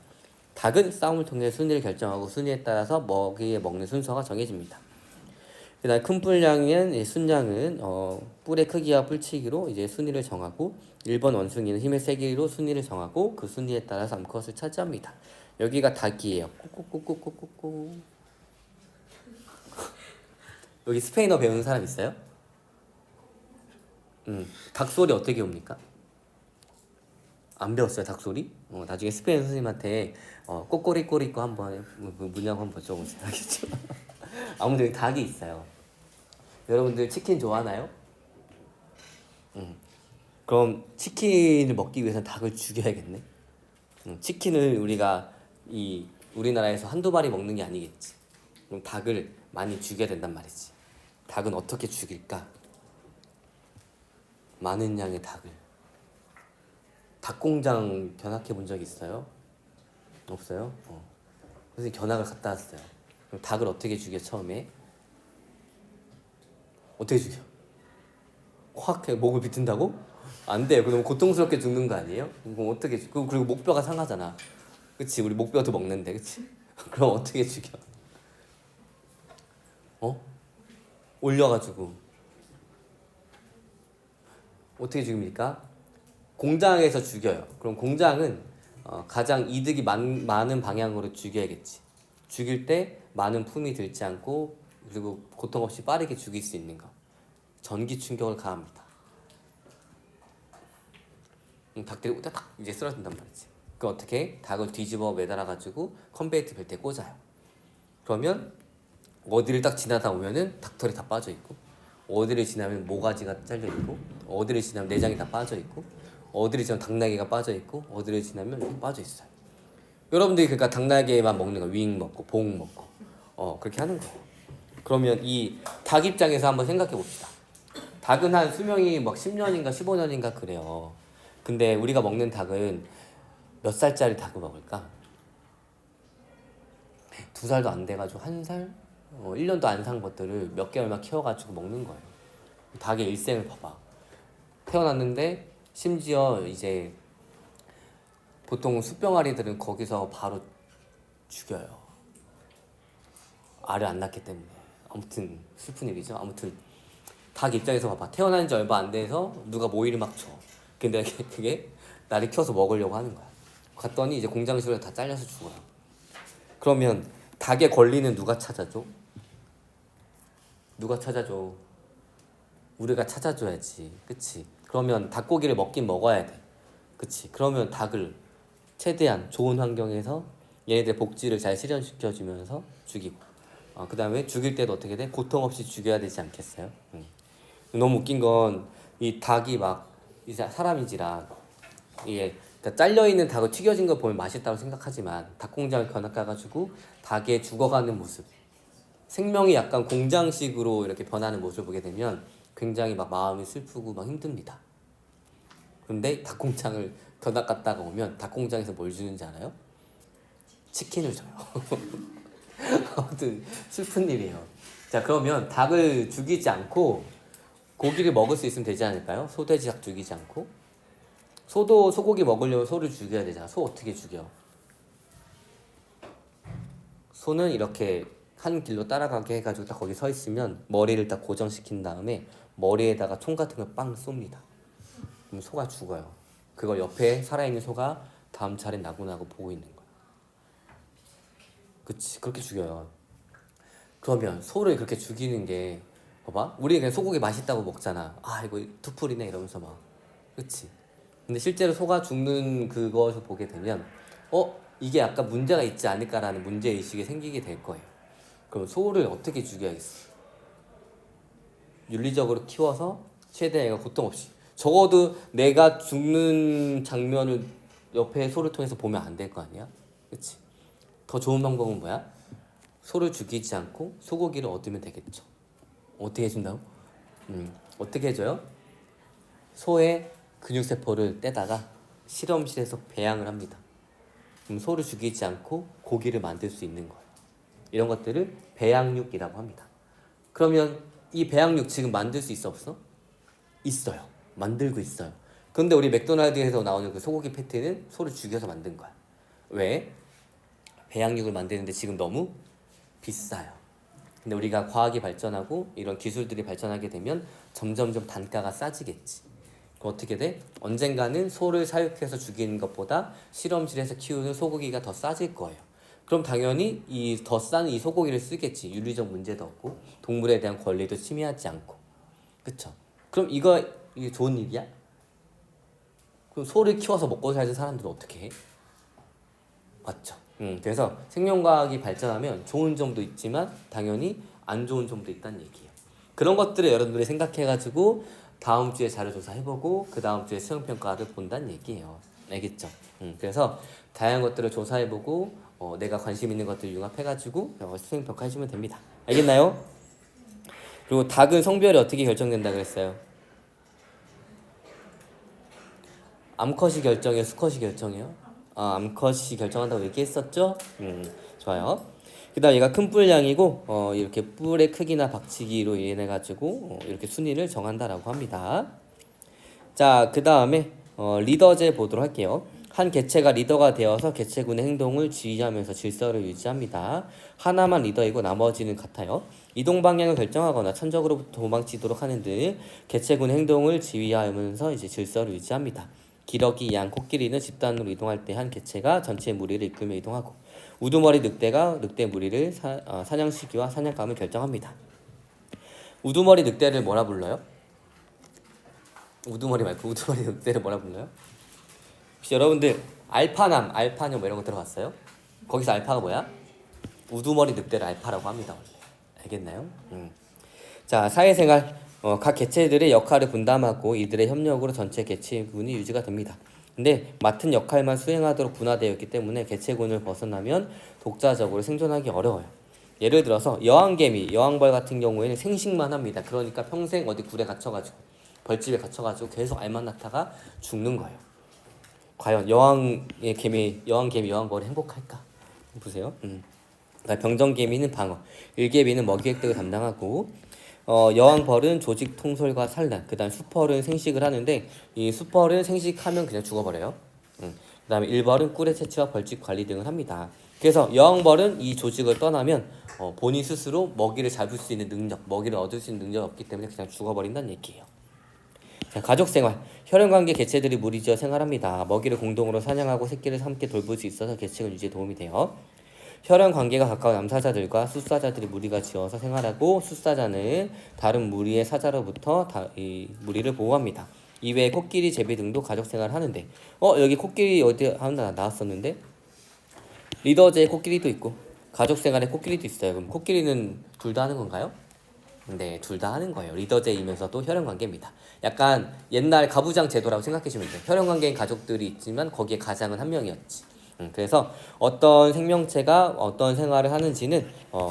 닭은 싸움을 통해 순위를 결정하고 순위에 따라서 먹이에 먹는 순서가 정해집니다. 그다음 큰 뿔량인 순양은 뿔의 크기와 뿔치기로 이제 순위를 정하고 1번 원숭이는 힘의 세기로 순위를 정하고 그 순위에 따라서 암컷을 차지합니다. 여기가 닭이에요. 꼬꼬꼬꼬꼬꼬. 여기 스페인어 배우는 사람 있어요? 닭 소리 어떻게 옵니까? 안 배웠어요, 닭 소리? 나중에 스페인 선생님한테 꼬꼬리꼬리꼬 한번 문양 한번 여쭤보세요. 알겠죠? 아무튼 닭이 있어요. 여러분들 치킨 좋아하나요? 그럼 치킨을 먹기 위해서 닭을 죽여야겠네. 치킨을 우리가 이 우리나라에서 한두 마리 먹는 게 아니겠지. 그럼 닭을 많이 죽여야 된단 말이지. 닭은 어떻게 죽일까? 많은 양의 닭을. 닭공장 견학해 본 적 있어요? 없어요? 그래서 견학을 갔다 왔어요. 그럼 닭을 어떻게 죽여 처음에? 어떻게 죽여? 확 목을 비튼다고? 안 돼요. 그럼 고통스럽게 죽는 거 아니에요? 그럼 어떻게 그리고 목뼈가 상하잖아. 그치? 우리 목뼈도 먹는데, 그치? 그럼 어떻게 죽여? 올려가지고 어떻게 죽입니까? 공장에서 죽여요. 그럼 공장은 가장 이득이 많은 방향으로 죽여야겠지. 죽일 때 많은 품이 들지 않고 그리고 고통 없이 빠르게 죽일 수 있는 거. 전기 충격을 가합니다. 닭들이 딱 이제 쓰러진단 말이지. 그 어떻게 닭을 뒤집어 매달아가지고 컨베이트 벨트에 꽂아요. 그러면 어디를 딱 지나다 오면은 닭털이 다 빠져 있고, 어디를 지나면 모가지가 잘려 있고, 어디를 지나면 내장이 다 빠져 있고, 어디를 지나면 닭날개가 빠져 있고, 어디를 지나면 이렇게 빠져 있어요. 여러분들이 그러니까 닭날개만 먹는 거, 윙 먹고, 봉 먹고, 그렇게 하는 거예요. 그러면 이 닭 입장에서 한번 생각해 봅시다. 닭은 한 수명이 막 10년인가 15년인가 그래요. 근데 우리가 먹는 닭은 몇 살짜리 닭을 먹을까? 2살도 안 돼가지고 1살? 1년도 안 산 것들을 몇 개월만 키워가지고 먹는 거예요. 닭의 일생을 봐봐. 태어났는데 심지어 이제 보통 숫병아리들은 거기서 바로 죽여요. 알을 안 낳기 때문에. 아무튼 슬픈 일이죠. 아무튼 닭 입장에서 봐봐. 태어난 지 얼마 안 돼서 누가 모이를 막 줘. 근데 그게 나를 키워서 먹으려고 하는 거야. 갔더니 이제 공장식으로 다 잘려서 죽어요. 그러면 닭의 권리는 누가 찾아줘? 누가 찾아줘? 우리가 찾아줘야지. 그치? 그러면 닭고기를 먹긴 먹어야 돼. 그치? 그러면 닭을 최대한 좋은 환경에서 얘네들 복지를 잘 실현시켜주면서 죽이고, 그 다음에 죽일 때도 어떻게 돼? 고통 없이 죽여야 되지 않겠어요? 너무 웃긴 건 이 닭이 막 이제 사람인지라 이게 잘려있는 닭을 튀겨진 거 보면 맛있다고 생각하지만 닭공장을 견학 가가지고 닭의 죽어가는 모습, 생명이 약간 공장식으로 이렇게 변하는 모습을 보게 되면 굉장히 막 마음이 슬프고 막 힘듭니다. 그런데 닭공장을 견학 갔다가 오면 닭공장에서 뭘 주는지 알아요? 치킨을 줘요. 아무튼 슬픈 일이에요. 자, 그러면 닭을 죽이지 않고 고기를 먹을 수 있으면 되지 않을까요? 소돼지 닭 죽이지 않고. 소도 소고기 먹으려면 소를 죽여야 되잖아. 소 어떻게 죽여? 소는 이렇게 한 길로 따라가게 해가지고 딱 거기 서 있으면 머리를 딱 고정시킨 다음에 머리에다가 총 같은 걸 빵 쏩니다. 그럼 소가 죽어요. 그걸 옆에 살아있는 소가 다음 차례 나고나고 보고 있는 거야. 그치, 그렇게 죽여요. 그러면 소를 그렇게 죽이는 게 봐봐, 우리 그냥 소고기 맛있다고 먹잖아. 아 이거 투풀이네 이러면서 막. 그치? 근데 실제로 소가 죽는 그것을 보게 되면 이게 약간 문제가 있지 않을까라는 문제의식이 생기게 될 거예요. 그럼 소를 어떻게 죽여야겠어? 윤리적으로 키워서 최대한 얘가 고통 없이, 적어도 내가 죽는 장면을 옆에 소를 통해서 보면 안 될 거 아니야? 그치? 더 좋은 방법은 뭐야? 소를 죽이지 않고 소고기를 얻으면 되겠죠. 어떻게 해준다고? 어떻게 해줘요? 소의 근육세포를 떼다가 실험실에서 배양을 합니다. 그럼 소를 죽이지 않고 고기를 만들 수 있는 거예요. 이런 것들을 배양육이라고 합니다. 그러면 이 배양육 지금 만들 수 있어 없어? 있어요. 만들고 있어요. 그런데 우리 맥도날드에서 나오는 그 소고기 패티는 소를 죽여서 만든 거야. 왜? 배양육을 만드는데 지금 너무 비싸요. 근데 우리가 과학이 발전하고 이런 기술들이 발전하게 되면 점점점 단가가 싸지겠지. 그럼 어떻게 돼? 언젠가는 소를 사육해서 죽이는 것보다 실험실에서 키우는 소고기가 더 싸질 거예요. 그럼 당연히 이 더 싼 이 소고기를 쓰겠지. 윤리적 문제도 없고 동물에 대한 권리도 침해하지 않고. 그쵸? 그럼 이게 좋은 일이야? 그럼 소를 키워서 먹고 살던 사람들은 어떻게 해? 맞죠? 그래서 생명과학이 발전하면 좋은 점도 있지만 당연히 안 좋은 점도 있다는 얘기예요. 그런 것들을 여러분들이 생각해가지고 다음 주에 자료 조사해보고 그 다음 주에 수행평가를 본다는 얘기예요. 알겠죠? 그래서 다양한 것들을 조사해보고 내가 관심 있는 것들 융합해가지고 수행평가 해주면 됩니다. 알겠나요? 그리고 닭은 성별이 어떻게 결정된다 그랬어요? 암컷이 결정해요? 수컷이 결정해요? 암컷이 결정한다고 얘기했었죠? 좋아요. 그 다음 얘가 큰 뿔량이고 이렇게 뿔의 크기나 박치기로 인해 가지고 이렇게 순위를 정한다라고 합니다. 자, 그 다음에 리더제 보도록 할게요. 한 개체가 리더가 되어서 개체군의 행동을 지휘하면서 질서를 유지합니다. 하나만 리더이고 나머지는 같아요. 이동 방향을 결정하거나 천적으로부터 도망치도록 하는 등 개체군의 행동을 지휘하면서 이제 질서를 유지합니다. 기러기, 양, 코끼리는 집단으로 이동할 때 한 개체가 전체 무리를 이끌며 이동하고 우두머리 늑대가 늑대 무리를 사냥 시기와 사냥감을 결정합니다. 우두머리 늑대를 뭐라 불러요? 우두머리 말고 우두머리 늑대를 뭐라 불러요? 혹시 여러분들 알파남, 알파녀 뭐 이런 거 들어봤어요? 거기서 알파가 뭐야? 우두머리 늑대를 알파라고 합니다. 알겠나요? 자, 사회생활 각 개체들의 역할을 분담하고 이들의 협력으로 전체 개체군이 유지가 됩니다. 근데 맡은 역할만 수행하도록 분화되어 있기 때문에 개체군을 벗어나면 독자적으로 생존하기 어려워요. 예를 들어서 여왕개미, 여왕벌 같은 경우에는 생식만 합니다. 그러니까 평생 어디 굴에 갇혀가지고 벌집에 갇혀가지고 계속 알만 낳다가 죽는 거예요. 과연 여왕개미, 여왕벌이 행복할까? 보세요. 그러니까 병정개미는 방어, 일개미는 먹이 획득을 담당하고 여왕벌은 조직 통솔과 산란, 그 다음 수펄은 생식을 하는데 이 수펄은 생식하면 그냥 죽어버려요. 그 다음에 일벌은 꿀의 채취와 벌집 관리 등을 합니다. 그래서 여왕벌은 이 조직을 떠나면 본인 스스로 먹이를 잡을 수 있는 능력, 먹이를 얻을 수 있는 능력이 없기 때문에 그냥 죽어버린다는 얘기예요. 자, 가족생활. 혈연관계 개체들이 무리지어 생활합니다. 먹이를 공동으로 사냥하고 새끼를 함께 돌볼 수 있어서 개체군 유지에 도움이 돼요. 혈연관계가 가까운 암사자들과 숫사자들이 무리가 지어서 생활하고 숫사자는 다른 무리의 사자로부터 이 무리를 보호합니다. 이외에 코끼리, 제비 등도 가족생활을 하는데 여기 코끼리 어디 하나 나왔었는데 리더제에 코끼리도 있고 가족생활에 코끼리도 있어요. 그럼 코끼리는 둘 다 하는 건가요? 네, 둘 다 하는 거예요. 리더제이면서도 혈연관계입니다. 약간 옛날 가부장 제도라고 생각하시면 돼요. 혈연관계인 가족들이 있지만 거기에 가장은 한 명이었지. 그래서 어떤 생명체가 어떤 생활을 하는지는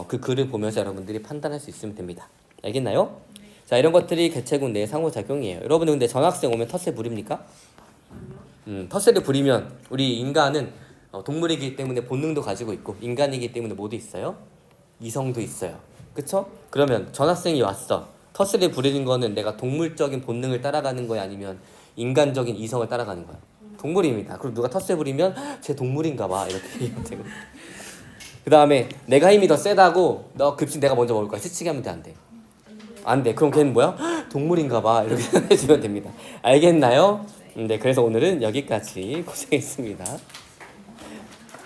그 글을 보면서 여러분들이 판단할 수 있으면 됩니다. 알겠나요? 자, 이런 것들이 개체군 내 상호작용이에요. 여러분들 근데 전학생 오면 텃세 부립니까? 텃세를 부리면 우리 인간은 동물이기 때문에 본능도 가지고 있고 인간이기 때문에 뭐도 있어요? 이성도 있어요. 그쵸? 그러면 전학생이 왔어. 텃세를 부리는 거는 내가 동물적인 본능을 따라가는 거야? 아니면 인간적인 이성을 따라가는 거야? 동물입니다. 그리고 누가 텃세 부리면 쟤 동물인가 봐 이렇게 얘기하면 되고 그 다음에 내가 힘이 더 세다고 너 급식 내가 먼저 먹을 거야 스치게 하면 돼? 안 돼? 안 돼. 그럼 걔는 뭐야? 동물인가 봐 이렇게 해주면 됩니다. 알겠나요? 네, 그래서 오늘은 여기까지 고생했습니다.